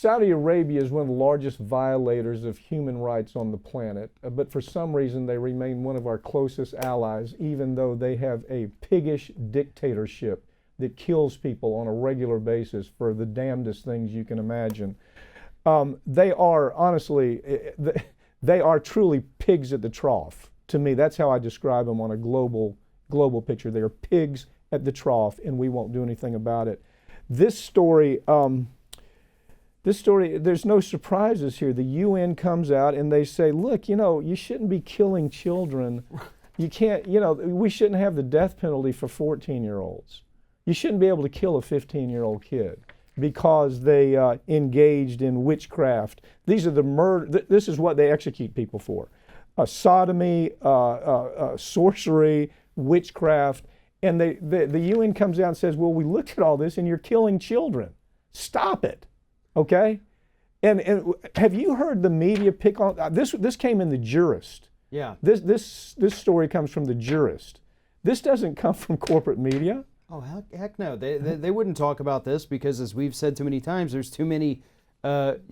Saudi Arabia is one of the largest violators of human rights on the planet, but for some reason they remain one of our closest allies, even though they have a piggish dictatorship that kills people on a regular basis for the damnedest things you can imagine. They are, honestly, they are truly pigs at the trough. To me, that's how I describe them on a global picture. They are pigs at the trough, and we won't do anything about it. This story, there's no surprises here. The UN comes out and they say, look, you shouldn't be killing children. You can't, we shouldn't have the death penalty for 14-year-olds. You shouldn't be able to kill a 15-year-old kid because they engaged in witchcraft. These are the murder. This is what they execute people for: sodomy, sorcery, witchcraft. And the UN comes out and says, well, we looked at all this and you're killing children. Stop it. Okay? And have you heard the media pick on this? This came in the Jurist. Yeah. This story comes from the Jurist. This doesn't come from corporate media. Oh, heck no. They wouldn't talk about this because, as we've said too many times, there's too many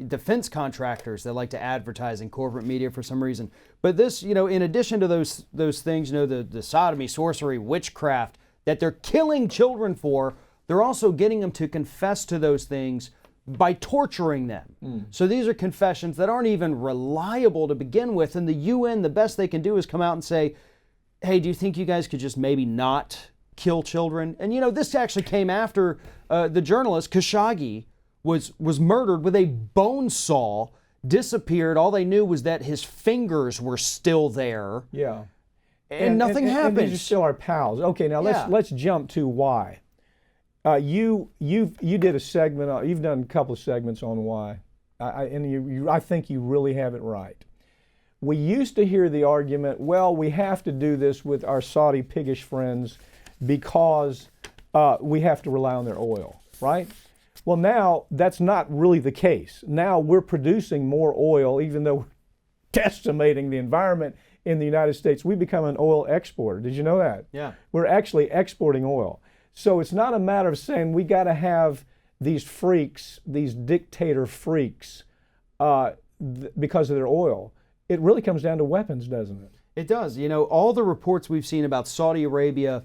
defense contractors that like to advertise in corporate media for some reason. But this, in addition to those things, the sodomy, sorcery, witchcraft that they're killing children for, they're also getting them to confess to those things by torturing them. So these are confessions that aren't even reliable to begin with. And the UN, the best they can do is come out and say, hey, do you think you guys could just maybe not kill children? And this actually came after the journalist Khashoggi was murdered with a bone saw, disappeared. All they knew was that his fingers were still there. Yeah. And nothing happened. And these are still our pals. Okay, now let's jump to why. You did a segment. You've done a couple of segments on why, I think you really have it right. We used to hear the argument, well, we have to do this with our Saudi piggish friends because we have to rely on their oil, right? Well, now that's not really the case. Now we're producing more oil, even though we're decimating the environment in the United States. We become an oil exporter. Did you know that? Yeah. We're actually exporting oil. So it's not a matter of saying we got to have these freaks, these dictator freaks, because of their oil. It really comes down to weapons, doesn't it? It does. All the reports we've seen about Saudi Arabia,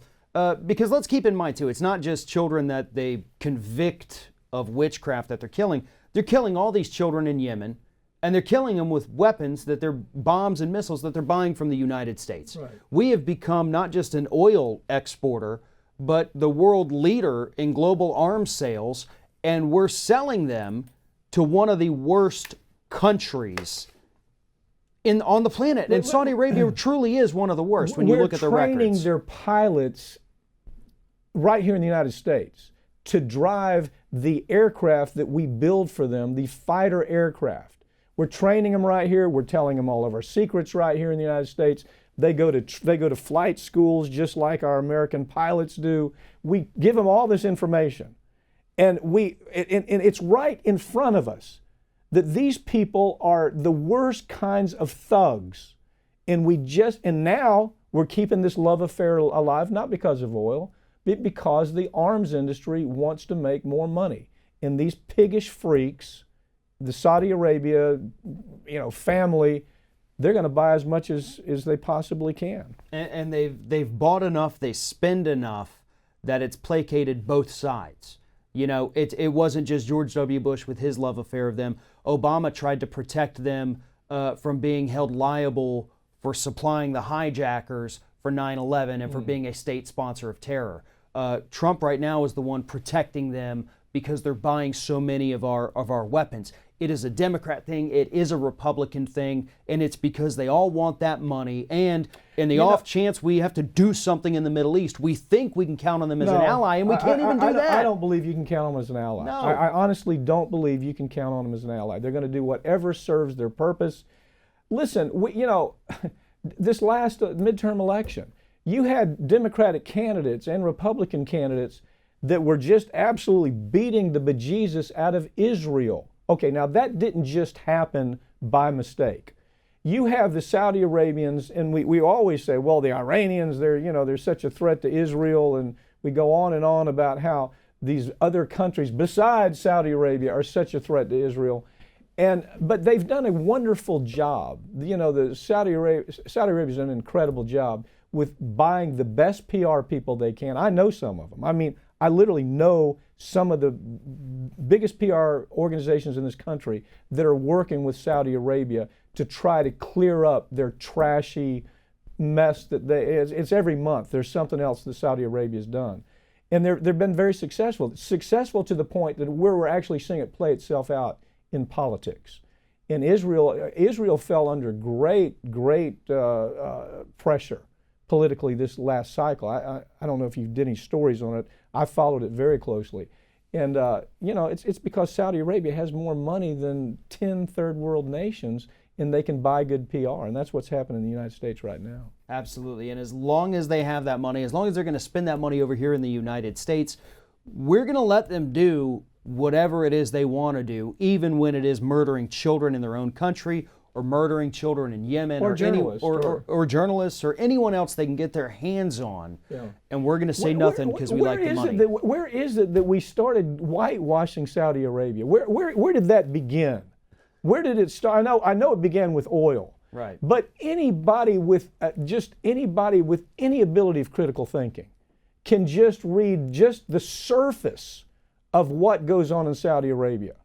because let's keep in mind, too, it's not just children that they convict of witchcraft that they're killing. They're killing all these children in Yemen, and they're killing them with weapons that they're bombs and missiles that they're buying from the United States. Right. We have become not just an oil exporter, but the world leader in global arms sales, and we're selling them to one of the worst countries on the planet. And Saudi Arabia truly is one of the worst when you look at the records. We're training their pilots right here in the United States to drive the aircraft that we build for them, the fighter aircraft. We're training them right here. We're telling them all of our secrets right here in the United States. They go to flight schools just like our American pilots do. We give them all this information, and it's right in front of us that these people are the worst kinds of thugs, and now we're keeping this love affair alive, not because of oil, but because the arms industry wants to make more money. And these piggish freaks, the Saudi Arabia, family, they're going to buy as much as they possibly can. And they've bought enough, they spend enough that it's placated both sides. It wasn't just George W. Bush with his love affair of them. Obama tried to protect them from being held liable for supplying the hijackers for 9/11 and for being a state sponsor of terror. Trump right now is the one protecting them because they're buying so many of our weapons. It is a Democrat thing, it is a Republican thing, and it's because they all want that money. And in the off chance we have to do something in the Middle East, we think we can count on them as an ally, and we can't even do that. I don't believe you can count on them as an ally. No. I honestly don't believe you can count on them as an ally. They're going to do whatever serves their purpose. Listen, this last midterm election, you had Democratic candidates and Republican candidates that were just absolutely beating the bejesus out of Israel. Okay, now that didn't just happen by mistake. You have the Saudi Arabians, and we always say, well, the Iranians, they're such a threat to Israel, and we go on and on about how these other countries besides Saudi Arabia are such a threat to Israel. But they've done a wonderful job. You know, the Saudi Arabia's done an incredible job with buying the best PR people they can. I know some of them. I mean, I literally know some of the biggest PR organizations in this country that are working with Saudi Arabia to try to clear up their trashy mess that it's every month. There's something else that Saudi Arabia's done. And they've been very successful to the point that we're actually seeing it play itself out in politics. In Israel fell under great pressure politically this last cycle. I don't know if you did any stories on it. I followed it very closely. And you know, it's because Saudi Arabia has more money than 10 third world nations, and they can buy good PR, and that's what's happening in the United States right now. Absolutely, and as long as they have that money, as long as they're going to spend that money over here in the United States, we're going to let them do whatever it is they want to do, even when it is murdering children in their own country or murdering children in Yemen or journalists, or journalists or anyone else they can get their hands on. Yeah. And we're going to say nothing because we like the money. Where is it that we started whitewashing Saudi Arabia? Where did that begin? Where did it start? I know it began with oil. Right. But anybody with any ability of critical thinking can just read just the surface of what goes on in Saudi Arabia.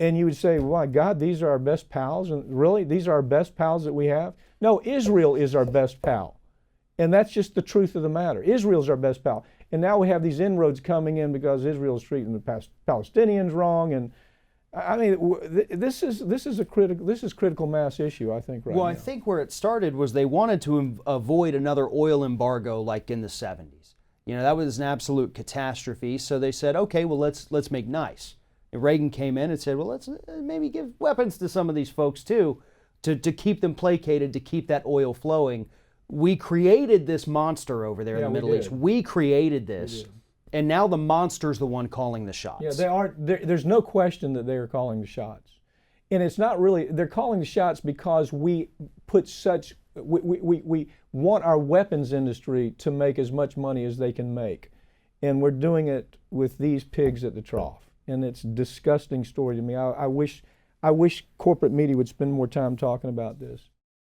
And you would say, well, my God, these are our best pals? And really, these are our best pals that we have? No, Israel is our best pal. And that's just the truth of the matter. Israel's our best pal. And now we have these inroads coming in because Israel's treating the Palestinians wrong. And I mean, this is critical mass issue, I think, right now. Well, I think where it started was they wanted to avoid another oil embargo like in the 70s. You know, that was an absolute catastrophe. So they said, okay, well, let's make nice. And Reagan came in and said, well, let's maybe give weapons to some of these folks too, to keep them placated, to keep that oil flowing. We created this monster over there in the Middle East. We created this. And now the monster's the one calling the shots. Yeah, there's no question that they are calling the shots. And it's not really, they're calling the shots because we want our weapons industry to make as much money as they can make. And we're doing it with these pigs at the trough. And it's a disgusting story to me. I wish corporate media would spend more time talking about this.